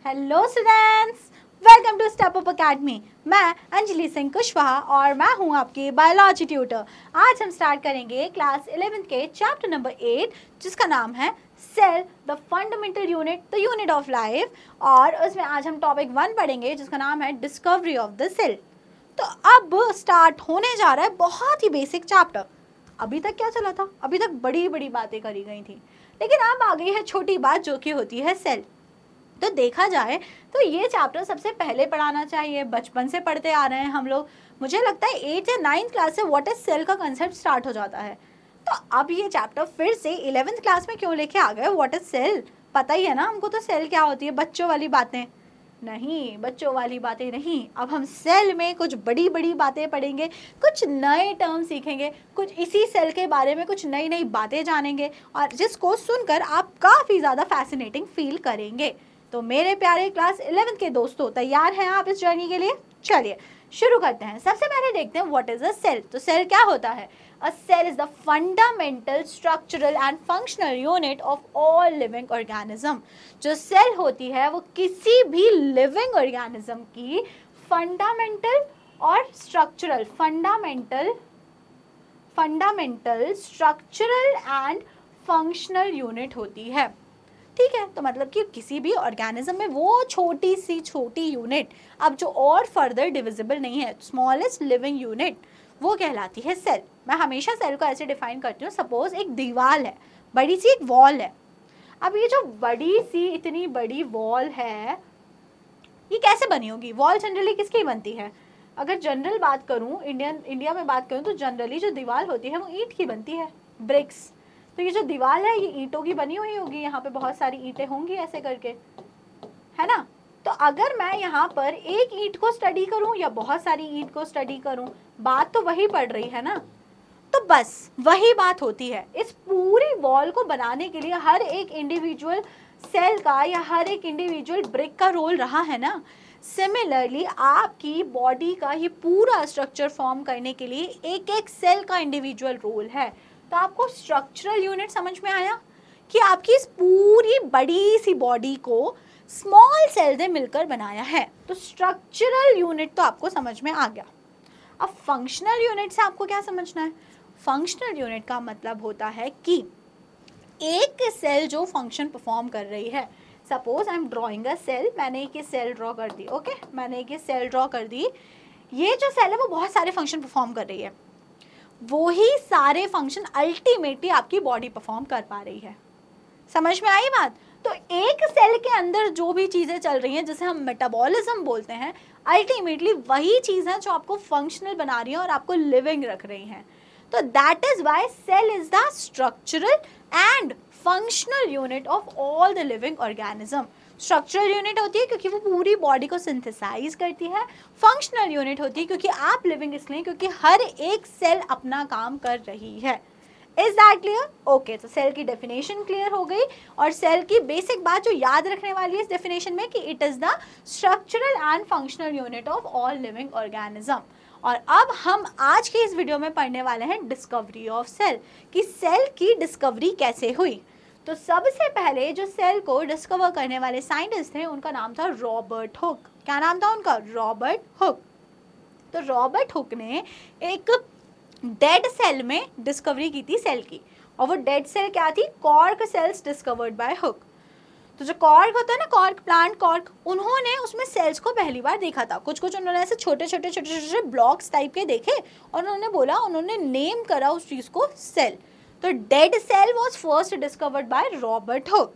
Hello students, welcome to step up academy. मैं अंजलि सिंह कुशवाहा और मैं हूं आपकी बायोलॉजी ट्यूटर। आज हम स्टार्ट करेंगे क्लास 11th के चैप्टर नंबर 8 जिसका नाम है cell the fundamental unit, the unit of life. और उसमें आज हम टॉपिक 1 पढ़ेंगे जिसका नाम है डिस्कवरी ऑफ द सेल। तो अब स्टार्ट होने जा रहा है बहुत ही बेसिक चैप्टर। अभी तक क्या चला था? अभी तक बड़ी बड़ी बातें करी गई थी, लेकिन अब आ गई है छोटी बात जो कि होती है सेल। तो देखा जाए तो ये चैप्टर सबसे पहले पढ़ाना चाहिए, बचपन से पढ़ते आ रहे हैं हम लोग। मुझे लगता है 8th या 9th क्लास से व्हाट इज सेल का कंसेप्ट स्टार्ट हो जाता है। तो अब ये चैप्टर फिर से 11th क्लास में क्यों लेके आ गए? What is cell? पता ही है ना हमको तो सेल क्या होती है। बच्चों वाली बातें नहीं, बच्चों वाली बातें नहीं। अब हम सेल में कुछ बड़ी बड़ी बातें पढ़ेंगे, कुछ नए टर्म सीखेंगे, कुछ इसी सेल के बारे में कुछ नई नई बातें जानेंगे और जिसको सुनकर आप काफ़ी ज़्यादा फैसिनेटिंग फील करेंगे। तो मेरे प्यारे क्लास 11th के दोस्तों, तैयार हैं आप इस जर्नी के लिए? चलिए शुरू करते हैं। सबसे पहले देखते हैं व्हाट इज अ सेल। तो सेल क्या होता है? A cell is the fundamental structural and functional unit of all living organism. जो सेल होती है वो किसी भी लिविंग ऑर्गेनिज्म की फंडामेंटल और structural fundamental structural and functional unit होती है। ठीक है, तो मतलब कि किसी भी ऑर्गेनिज्म में वो छोटी सी छोटी यूनिट, अब जो और फर्दर डिविजिबल नहीं है, स्मॉलेस्ट लिविंग यूनिट, वो कहलाती है सेल। मैं हमेशा सेल को ऐसे डिफाइन करती हूँ। सपोज एक दीवार है, बड़ी सी एक वॉल है। अब ये जो बड़ी सी इतनी बड़ी वॉल है, ये कैसे बनी होगी? वॉल जनरली किसकी बनती है? अगर जनरल बात करूँ, इंडिया में बात करूँ तो जनरली जो दीवार होती है वो ईंट की बनती है, ब्रिक्स। तो ये जो दीवार है ये ईंटों की बनी हुई होगी, यहाँ पे बहुत सारी ईंटें होंगी ऐसे करके, है ना? तो अगर मैं यहाँ पर एक ईंट को स्टडी करूँ या बहुत सारी ईंट को स्टडी करूँ, बात तो वही पड़ रही है ना। तो बस वही बात होती है। इस पूरी वॉल को बनाने के लिए हर एक इंडिविजुअल सेल का या हर एक इंडिविजुअल ब्रिक का रोल रहा है ना। सिमिलरली आपकी बॉडी का ये पूरा स्ट्रक्चर फॉर्म करने के लिए एक एक सेल का इंडिविजुअल रोल है। तो आपको स्ट्रक्चरल यूनिट समझ में आया कि आपकी इस पूरी बड़ी सी बॉडी को स्मॉल सेल ने मिलकर बनाया है। तो स्ट्रक्चरल यूनिट तो आपको समझ में आ गया। अब फंक्शनल यूनिट से आपको क्या समझना है? फंक्शनल यूनिट का मतलब होता है कि एक सेल जो फंक्शन परफॉर्म कर रही है। Suppose I am drawing a cell, मैंने एक सेल ड्रॉ कर दी। ओके, मैंने एक सेल ड्रॉ कर दी। ये जो सेल है वो बहुत सारे फंक्शन परफॉर्म कर रही है। वो ही सारे फंक्शन अल्टीमेटली आपकी बॉडी परफॉर्म कर पा रही है। समझ में आई बात? तो एक सेल के अंदर जो भी चीज़ें चल रही हैं जिसे हम मेटाबॉलिज्म बोलते हैं, अल्टीमेटली वही चीज़ है जो आपको फंक्शनल बना रही है और आपको लिविंग रख रही हैं। तो that is why cell is the structural and functional unit of all the living organism. Structural unit होती है क्योंकि वो पूरी बॉडी को सिंथेसाइज करती है। फंक्शनल यूनिट होती है क्योंकि आप लिविंग इसलिए क्योंकि हर एक सेल अपना काम कर रही है। Is that clear? ओके, तो सेल की डेफिनेशन क्लियर हो गई। और सेल की बेसिक बात जो याद रखने वाली है इस डेफिनेशन में कि it is the structural and functional unit of all living organism. और अब हम आज के इस वीडियो में पढ़ने वाले हैं डिस्कवरी ऑफ सेल, कि सेल की डिस्कवरी कैसे हुई। तो सबसे पहले जो सेल को डिस्कवर करने वाले साइंटिस्ट थे उनका नाम था रॉबर्ट हुक। क्या नाम था उनका? Robert Hooke. तो रॉबर्ट हुक ने एक डेड सेल में डिस्कवरी की थी सेल की, और वो डेड सेल क्या थी? Cork cells discovered by Hooke. तो जो कॉर्क होता है ना, कॉर्क प्लांट कॉर्क, उन्होंने उसमें सेल्स को पहली बार देखा था। कुछ कुछ उन्होंने ऐसे छोटे छोटे छोटे छोटे ब्लॉक्स टाइप के देखे और उन्होंने बोला, उन्होंने नेम करा उस चीज़ को सेल। तो dead cell was first discovered by Robert Hooke.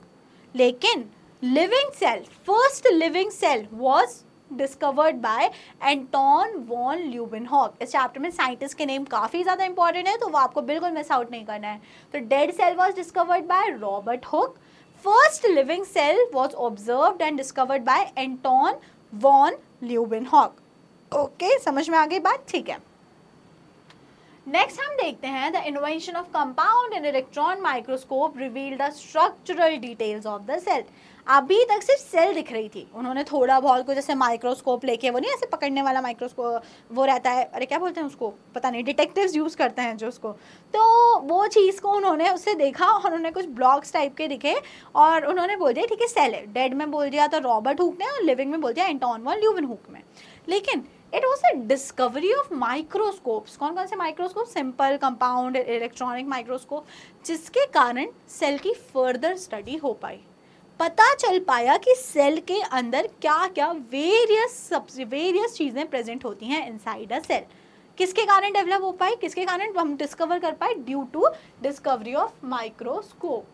लेकिन living cell, first living cell was discovered by Anton von Leeuwenhoek. इस चैप्टर में साइंटिस्ट के नेम काफ़ी ज़्यादा इंपॉर्टेंट है, तो वो आपको बिल्कुल मिस आउट नहीं करना है। तो dead cell was discovered by Robert Hooke. First living cell was observed and discovered by Anton von Leeuwenhoek. Okay, समझ में आ गई बात? ठीक है। नेक्स्ट हम देखते हैं the invention of compound and electron microscope reveal the structural details of the cell. अभी तक सिर्फ सेल दिख रही थी, उन्होंने थोड़ा बहुत कुछ जैसे माइक्रोस्कोप लेके, वो नहीं ऐसे पकड़ने वाला माइक्रोस्कोप वो रहता है, अरे क्या बोलते हैं उसको, पता नहीं, डिटेक्टिव्स यूज़ करते हैं जो उसको, तो वो चीज़ को उन्होंने उससे देखा और उन्होंने कुछ ब्लॉक्स टाइप के दिखे और उन्होंने बोल दिया ठीक है सेल है। डेड में बोल दिया तो रॉबर्ट हुक ने और लिविंग में बोल दिया एंटोन वॉन ल्यूवेनहुक में। लेकिन it was a discovery of microscopes. कौन कौन से microscope? Simple, compound, electronic microscope, जिसके कारण सेल की फर्दर स्टडी हो पाई। पता चल पाया कि सेल के अंदर क्या क्या वेरियस चीज़ें प्रेजेंट होती हैं इनसाइड अ सेल। किसके कारण डेवलप हो पाई, किसके कारण हम डिस्कवर कर पाए? Due to discovery of microscope.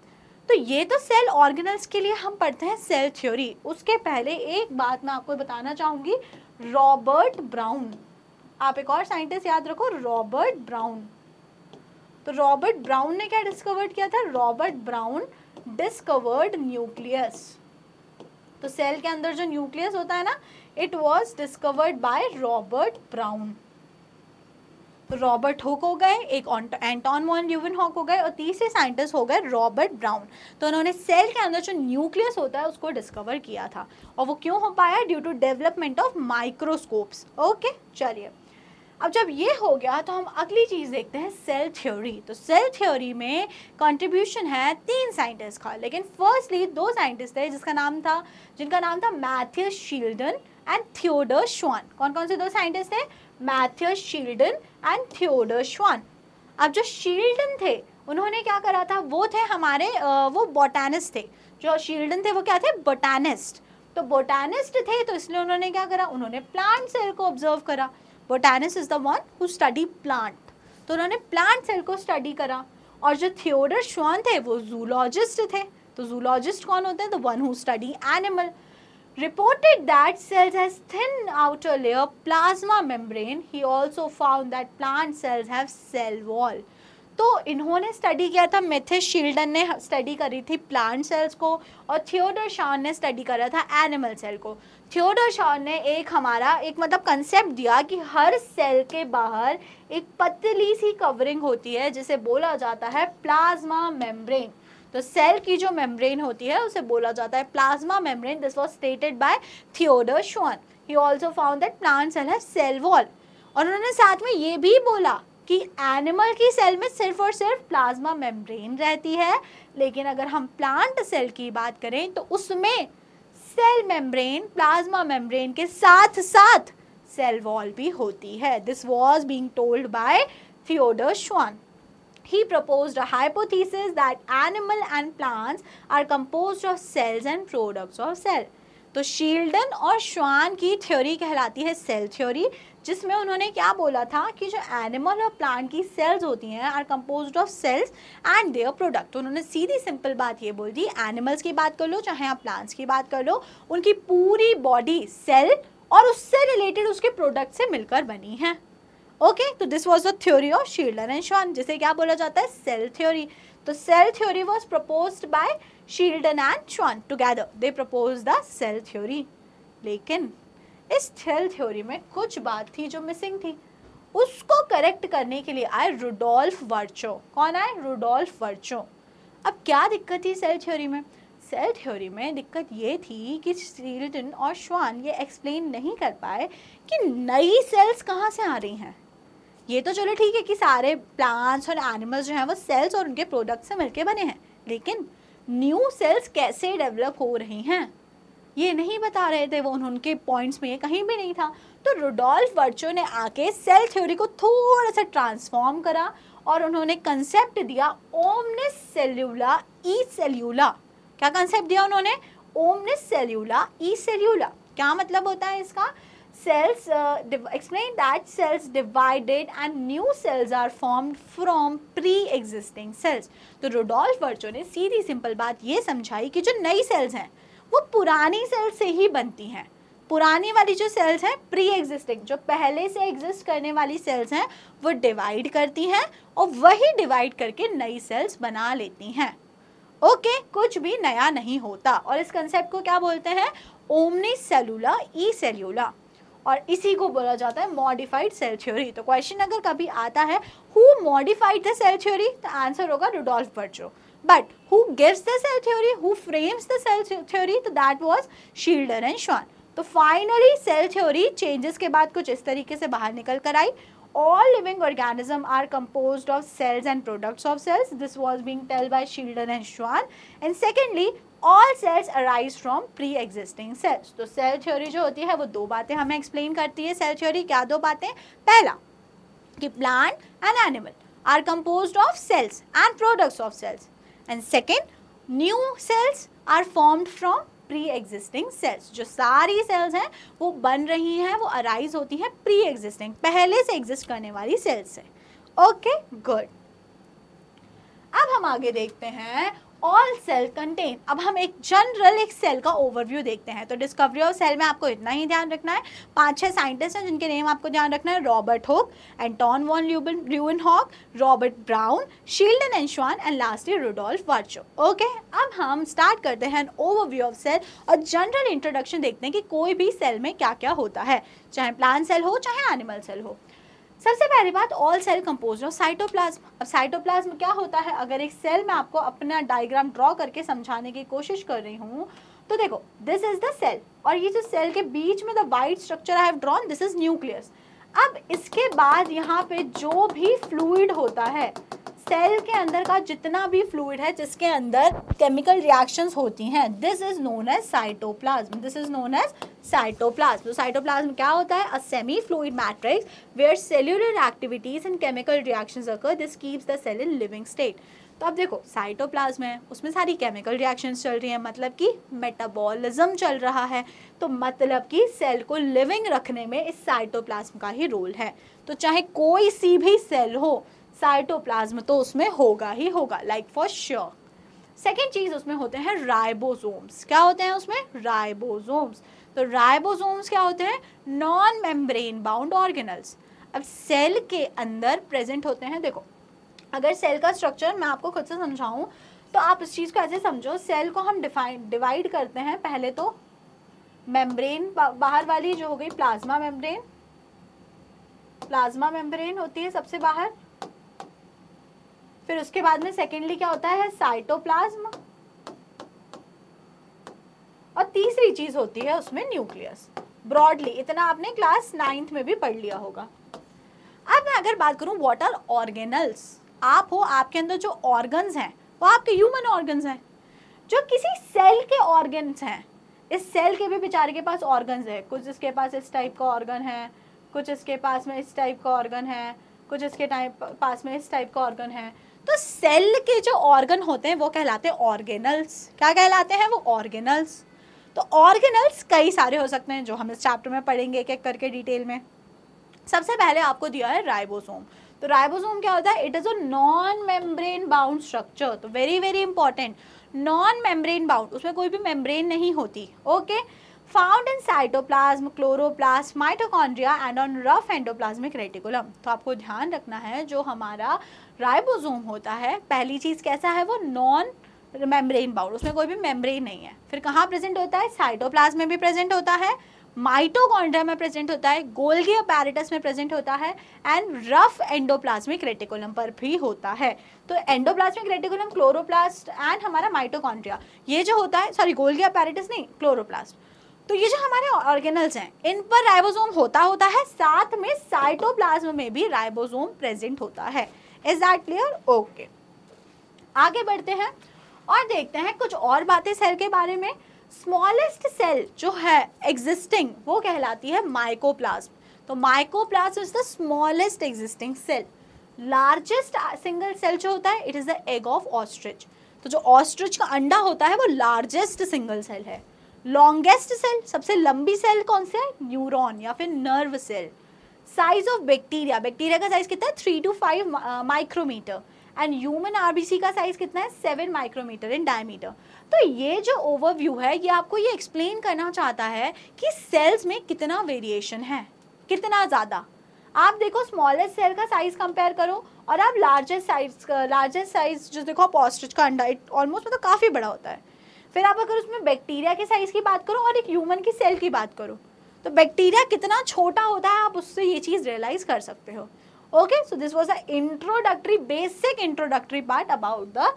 तो ये तो सेल ऑर्गेनल्स के लिए हम पढ़ते हैं सेल थ्योरी। उसके पहले एक बात मैं आपको बताना चाहूँगी, रॉबर्ट ब्राउन, आप एक और साइंटिस्ट याद रखो, रॉबर्ट ब्राउन। तो रॉबर्ट ब्राउन ने क्या डिस्कवर किया था? Robert brown discovered nucleus. तो सेल के अंदर जो न्यूक्लियस होता है ना, it was discovered by Robert brown. तो रॉबर्ट हुक हो गए, एक एंटोन वॉन ल्यूवेनहुक हो गए और तीसरे साइंटिस्ट हो गए रॉबर्ट ब्राउन। तो उन्होंने सेल के अंदर जो न्यूक्लियस होता है उसको डिस्कवर किया था और वो क्यों हो पाया? Due to development of microscopes. Okay, चलिए अब जब ये हो गया तो हम अगली चीज़ देखते हैं सेल थ्योरी। तो सेल थ्योरी में कंट्रीब्यूशन है 3 साइंटिस्ट का, लेकिन फर्स्टली 2 साइंटिस्ट थे जिनका नाम था मैथ्यू शील्डन एंड थियोडर श्वान। कौन कौन से 2 साइंटिस्ट थे? मैथ्यू शील्डन एंड थियोडर श्वान। अब जो शील्डन थे उन्होंने क्या करा था? वो थे हमारे वो बोटानिस्ट थे। जो शील्डन थे वो क्या थे? बोटानिस्ट। तो बोटानिस्ट थे तो इसलिए उन्होंने क्या करा? उन्होंने प्लांट सेल को ऑब्जर्व करा। Botanist is the one who study plant, तो उन्होंने प्लांट सेल को स्टडी करा। और जो थियोडर श्वान थे वो जूलॉजिस्ट थे। तो जूलॉजिस्ट कौन होते हैं? The one who study animal. Reported that cells has thin outer layer plasma membrane. He also found that plant cells have cell wall. तो इन्होंने स्टडी किया था, मैथ्यू शील्डन ने स्टडी करी थी प्लांट सेल्स को और थियोडर श्वान ने स्टडी करा था एनिमल सेल को। थियोडर श्वान ने एक मतलब कंसेप्ट दिया कि हर सेल के बाहर एक पतली सी कवरिंग होती है जिसे बोला जाता है प्लाज्मा मेम्ब्रेन। तो सेल की जो मेम्ब्रेन होती है उसे बोला जाता है plasma membrane. This was stated by Theodor Schwann. He also found that plant cell have cell wall. और उन्होंने साथ में ये भी बोला कि एनिमल की सेल में सिर्फ और सिर्फ प्लाज्मा मेम्ब्रेन रहती है, लेकिन अगर हम प्लांट सेल की बात करें तो उसमें सेल मेम्ब्रेन, प्लाज्मा मेम्ब्रेन के साथ साथ सेल वॉल भी होती है। This was being told by Theodor Schwann. He proposed a hypothesis that animal and plants are composed of cells and products of cell. तो शील्डन और श्वान की थ्योरी कहलाती है सेल थ्योरी, जिसमें उन्होंने क्या बोला था कि जो एनिमल और प्लांट की सेल्स होती हैं are composed of cells and their product. उन्होंने सीधी सिंपल बात ये बोल दी, एनिमल्स की बात कर लो चाहे आप प्लांट्स की बात कर लो, उनकी पूरी बॉडी सेल और उससे रिलेटेड उसके प्रोडक्ट से मिलकर बनी है। ओके, तो this was the theory of Schleiden and Schwann, जिसे क्या बोला जाता है? Cell theory. तो cell theory was proposed by Schleiden and Schwann together, they propose the cell theory. लेकिन इस सेल थ्योरी में कुछ बात थी जो मिसिंग थी, उसको करेक्ट करने के लिए आए रुडोल्फ वर्चो। कौन आए? रुडोल्फ वर्चो। अब क्या दिक्कत थी सेल थ्योरी में? सेल थ्योरी में दिक्कत ये थी कि शील्डन और श्वान ये एक्सप्लेन नहीं कर पाए कि नई सेल्स कहाँ से आ रही हैं। ये तो चलो ठीक है कि सारे प्लांट्स और एनिमल्स जो हैं वो सेल्स और उनके प्रोडक्ट से मिलके बने हैं, लेकिन न्यू सेल्स कैसे डेवलप हो रही हैं ये नहीं बता रहे थे वो, उनके पॉइंट्स में ये कहीं भी नहीं था। तो रुडोल्फ वर्चो ने आके सेल थ्योरी को थोड़ा सा ट्रांसफॉर्म करा और उन्होंने कंसेप्ट दिया ओमनिस सेल्यूला ई सेल्यूला। क्या कंसेप्ट दिया उन्होंने? ओमनिस सेल्यूला ई सेल्यूला। क्या मतलब होता है इसका? Cells explain that cells divided and new cells are formed from pre-existing cells. तो रुडोल्फ वर्चो ने सीधी सिंपल बात ये समझाई कि जो नई सेल्स हैं वो पुरानी सेल्स से ही बनती हैं। पुरानी वाली जो सेल्स हैं प्री एग्जिस्टिंग, जो पहले से एग्जिस्ट करने वाली सेल्स हैं, वो डिवाइड करती हैं और वही डिवाइड करके नई सेल्स बना लेती हैं। ओके, कुछ भी नया नहीं होता। और इस कंसेप्ट को क्या बोलते हैं? Omni cellula e cellula. और इसी को बोला जाता है मॉडिफाइड सेल थ्योरी। तो क्वेश्चन अगर कभी आता है who modified the cell theory, तो आंसर होगा Rudolf Virchow. But who gives the cell theory, who frames the cell theory, तो that was Schleiden and Schwann. तो फाइनली सेल थ्योरी चेंजेस के बाद कुछ इस तरीके से बाहर निकल कर आई। All living organisms are composed of cells and products of cells. This was being told by Schilder and Schwann. And secondly, all cells arise from pre-existing cells. तो सेल थ्योरी जो होती है वो दो बातें हमें एक्सप्लेन करती है। सेल थ्योरी क्या दो बातें? पहला कि plant and animal are composed of cells and products of cells, and second new cells are formed from pre existing cells. जो सारी सेल्स हैं वो बन रही हैं, वो अराइज होती हैं प्री एग्जिस्टिंग, पहले से एग्जिस्ट करने वाली सेल्स से। Okay good. अब हम आगे देखते हैं ऑल सेल कंटेन। अब हम एक जनरल एक सेल का ओवरव्यू देखते हैं। तो डिस्कवरी ऑफ सेल में आपको इतना ही ध्यान रखना है। 5-6 साइंटिस्ट हैं जिनके नेम आपको ध्यान रखना है, Robert Hooke, Anton von Leeuwenhoek, Robert Brown, Schleiden and Schwann, and lastly Rudolf Virchow. Okay, अब हम स्टार्ट करते हैं ओवरव्यू ऑफ सेल और जनरल इंट्रोडक्शन देखते हैं कि कोई भी सेल में क्या क्या होता है, चाहे प्लांट सेल हो चाहे एनिमल सेल हो। सबसे पहली बात, all cell composed of cytoplasm. अब साइटोप्लाज्म क्या होता है? अगर एक सेल में आपको अपना डायग्राम ड्रॉ करके समझाने की कोशिश कर रही हूँ तो देखो, दिस इज द सेल, और ये जो सेल के बीच में the white structure I have drawn, this is nucleus. अब इसके बाद यहाँ पे जो भी फ्लूइड होता है, सेल के अंदर का जितना भी फ्लूइड है जिसके अंदर केमिकल रिएक्शंस होती हैं, this is known as cytoplasm. This is known as cytoplasm. तो साइटोप्लाज्म क्या होता है? A semi fluid matrix where cellular activities and chemical reactions occur, this keeps the cell in living state. तो अब देखो, cytoplasm है, उसमें सारी केमिकल रिएक्शंस चल रही हैं, मतलब कि मेटाबॉलिज्म चल रहा है, तो मतलब कि सेल को लिविंग रखने में इस साइटोप्लाज्म का ही रोल है। तो चाहे कोई सी भी सेल हो, साइटोप्लाज्म तो उसमें होगा ही होगा, लाइक फॉर श्योर। सेकेंड चीज उसमें होते हैं राइबोसोम्स। क्या होते हैं उसमें? राइबोसोम्स। तो राइबोसोम्स क्या होते हैं? Non membrane bound organelles. अब सेल के अंदर प्रेजेंट होते हैं। देखो, अगर सेल का स्ट्रक्चर मैं आपको खुद से समझाऊं तो आप इस चीज को ऐसे समझो, सेल को हम डिवाइड करते हैं। पहले तो मेम्ब्रेन, बाहर वाली जो हो गई प्लाज्मा मेम्ब्रेन, प्लाज्मा मेम्ब्रेन होती है सबसे बाहर। फिर उसके बाद में सेकेंडली क्या होता है? साइटोप्लाज्म। और तीसरी चीज होती है उसमें न्यूक्लियस। ब्रॉडली इतना आपने क्लास 9th में भी पढ़ लिया होगा। अब मैं अगर बात करूं व्हाट आर ऑर्गेनल्स, आप हो, आपके अंदर जो ऑर्गन्स हैं वो आपके ह्यूमन ऑर्गन्स हैं, जो किसी सेल के ऑर्गन्स हैं। इस सेल के भी बेचारे के पास ऑर्गन्स है, कुछ इसके पास इस टाइप का ऑर्गन है, कुछ इसके पास में इस टाइप का ऑर्गन है, कुछ इसके पास में इस टाइप का ऑर्गन है। तो सेल के जो ऑर्गन होते हैं वो कहलाते हैं ऑर्गेनल्स। क्या कहलाते हैं? वो ऑर्गेनल्स। तो ऑर्गेनल्स कई सारे हो सकते हैं जो हम इस चैप्टर में पढ़ेंगे एक एक करके डिटेल में। सबसे पहले आपको दिया है राइबोसोम। तो राइबोसोम क्या होता है? It is a non membrane bound structure. तो very very important, non membrane bound, उसमें कोई भी मेम्ब्रेन नहीं होती। Okay, found in cytoplasm, chloroplast, mitochondria and on rough endoplasmic reticulum. तो आपको ध्यान रखना है जो हमारा राइबोसोम होता है, पहली चीज कैसा है? वो नॉन मेम्ब्रेन बाउंड, उसमें कोई भी मेम्ब्रेन नहीं है। फिर कहाँ प्रेजेंट होता है? साइटोप्लाज्म में भी प्रेजेंट होता है, माइटोकॉन्ड्रिया में प्रेजेंट होता है, गोल्गी अपैरेटस में प्रेजेंट होता है, एंड रफ एंडोप्लाज्मिक रेटिकुलम पर भी होता है। तो एंडोप्लाज्मिक रेटिकुलम, क्लोरोप्लास्ट एंड हमारा माइटोकॉन्ड्रिया, ये जो होता है, सॉरी गोल्गी अपैरेटस नहीं, क्लोरोप्लास्ट। तो ये जो हमारे ऑर्गेनल्स हैं इन पर राइबोसोम होता है, साथ में साइटोप्लाज्म में भी राइबोसोम प्रेजेंट होता है। Is that clear? ओके, आगे बढ़ते हैं और देखते हैं कुछ और बातें सेल के बारे में। स्मॉलेस्ट सेल जो है एग्जिस्टिंग वो कहलाती है माइकोप्लाज्म। तो mycoplasma is the smallest existing cell. Largest single cell जो होता है, it is the egg of ostrich. तो जो ऑस्ट्रिच का अंडा होता है वो लार्जेस्ट सिंगल सेल है। लॉन्गेस्ट सेल, सबसे लंबी सेल कौन सी है? न्यूरॉन या फिर nerve cell. Size of bacteria, bacteria का साइज कितना है? 3 to 5 micrometre. And human RBC का साइज कितना है? 7 माइक्रोमीटर इन डायमीटर। तो ये जो ओवरव्यू है ये आपको ये एक्सप्लेन करना चाहता है कि सेल्स में कितना वेरिएशन है, कितना ज़्यादा। आप देखो स्मॉलेस्ट सेल का साइज कंपेयर करो और आप लार्जेस्ट साइज जो देखो आप ऑस्ट्रिच का अंडा, ऑलमोस्ट मतलब काफ़ी बड़ा होता है। फिर आप अगर उसमें बैक्टीरिया के साइज की बात करो और एक ह्यूमन की सेल की बात करो तो बैक्टीरिया कितना छोटा होता है आप उससे ये चीज़ रियलाइज कर सकते हो। Okay, so this was the introductory, basic introductory part about the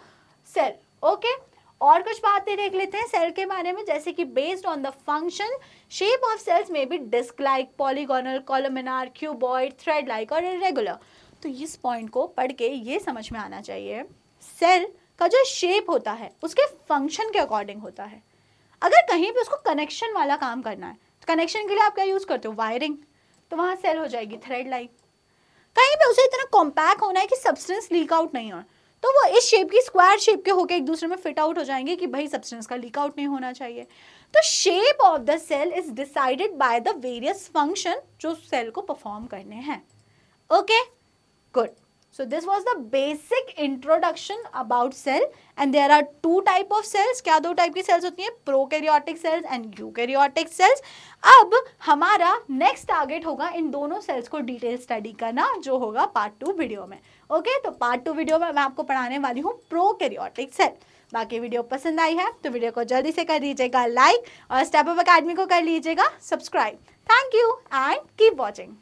cell. Okay, और कुछ बातें देख लेते हैं सेल के बारे में, जैसे कि based on the function shape of cells में be disc like, polygonal, columnar, cuboid, thread like और इरेगुलर। तो इस पॉइंट को पढ़ के ये समझ में आना चाहिए सेल का जो शेप होता है उसके फंक्शन के अकॉर्डिंग होता है। अगर कहीं पे उसको कनेक्शन वाला काम करना है तो कनेक्शन के लिए आप क्या यूज करते हो, वायरिंग, तो वहां सेल हो जाएगी थ्रेड लाइक। कहीं पे उसे इतना कॉम्पैक्ट होना है कि सब्सटेंस लीक आउट नहीं हो, तो वो इस शेप की, स्क्वायर शेप के होकर एक दूसरे में फिट आउट हो जाएंगे कि भाई सब्सटेंस का लीक आउट नहीं होना चाहिए। तो shape of the cell is decided by the various function जो सेल को परफॉर्म करने हैं। Okay, good. So this was the basic introduction about cell and there are two type of cells। क्या दो टाइप की सेल्स होती हैं, prokaryotic cells and eukaryotic cells. अब हमारा नेक्स्ट टारगेट होगा इन दोनों सेल्स को डिटेल स्टडी करना, जो होगा पार्ट 2 वीडियो में। ओके, तो पार्ट 2 वीडियो में मैं आपको पढ़ाने वाली हूँ प्रोकैरियोटिक सेल। बाकी वीडियो पसंद आई है तो वीडियो को जल्दी से कर दीजिएगा लाइक और स्टेप अप अकेडमी को कर लीजिएगा subscribe. Thank you and keep watching.